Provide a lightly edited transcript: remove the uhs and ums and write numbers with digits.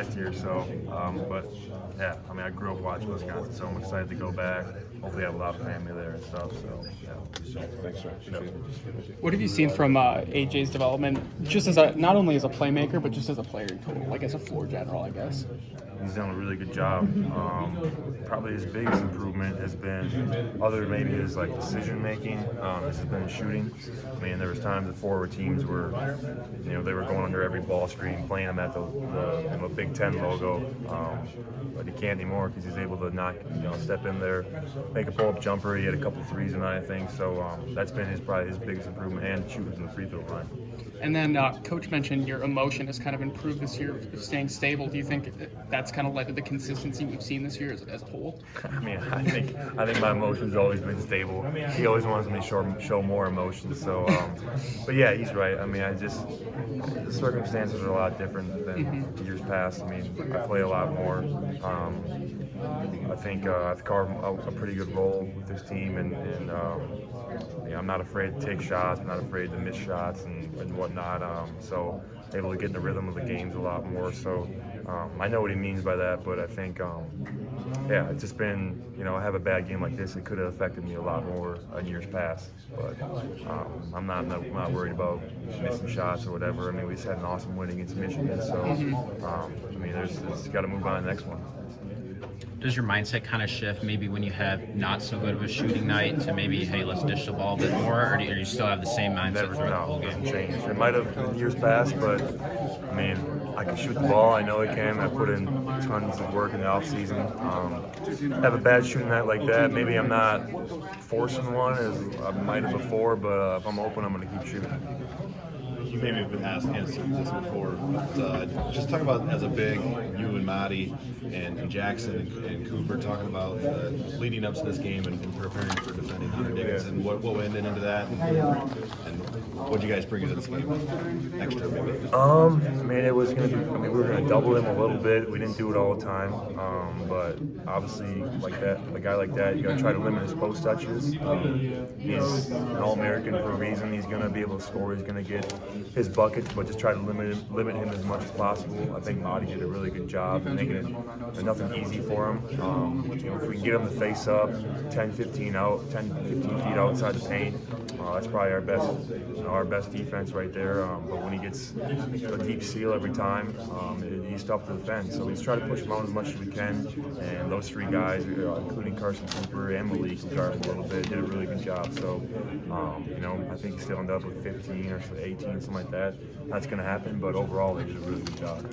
last year, so, but yeah, I mean, I grew up watching Wisconsin, so I'm excited to go back. Hopefully, I have a lot of family there and stuff, so yeah. Thanks, sir. Appreciate it. What have you seen from AJ's development, just as not only as a playmaker, but just as a player in total, like as a floor general, I guess? He's done a really good job. Probably his biggest improvement has been, other than maybe his like decision making, has been his shooting. I mean, there was times before where teams were, they were going under every ball screen, playing him at the Big Ten logo, but he can't anymore because he's able to step in there, make a pull-up jumper. He had a couple threes tonight, I think. So that's been probably his biggest improvement, and shooting from the free throw line. And then Coach mentioned your emotion has kind of improved this year, staying stable. Do you think that's kind of led to the consistency we've seen this year as a whole? I mean, I think my emotion's always been stable. He always wants me to show more emotion. So, but yeah, he's right. I mean, the circumstances are a lot different than years past. I mean, I play a lot more. I think I've carved a pretty good role with this team, and I'm not afraid to take shots. I'm not afraid to miss shots and whatnot. So able to get in the rhythm of the games a lot more. So I know what he means by that, but I think it's just been, I have a bad game like this. It could have affected me a lot more in years past. But I'm not worried about missing shots or whatever. I mean, we just had an awesome win against Michigan. So I mean, there's got to move on to the next one. Does your mindset kind of shift maybe when you have not so good of a shooting night to maybe, hey, let's dish the ball a bit more, or do you still have the same mindset throughout the whole game? Changed. It might have in years past, but I mean, I can shoot the ball. I know I can. I put in tons of work in the off season. Have a bad shooting night like that. Maybe I'm not forcing one as I might have before, but if I'm open, I'm going to keep shooting. You maybe have been answered this before, but just talk about as a big, you and Marty and Jackson and Cooper talking about leading up to this game and preparing for defending Hunter Dickinson. What went into that, and what did you guys bring into this game? Extra maybe. I mean, it was gonna be. I mean, we were gonna double him a little bit. We didn't do it all the time, but obviously, a guy like that, you gotta try to limit his post touches. He's an All-American for a reason. He's gonna be able to score. He's gonna get his buckets, but just try to limit him as much as possible. I think Marty did a really good job making it nothing easy for him. If we can get him to face up 10, 15 feet outside the paint, that's probably our best defense right there. But when he gets a deep seal every time, he's tough to defend. So we just try to push him out as much as we can. And those three guys, including Carson Cooper and Malik, who guarded him a little bit, did a really good job. So, I think he still ended up with 15 or 18, something like that. That's going to happen, but overall, they did a really good job.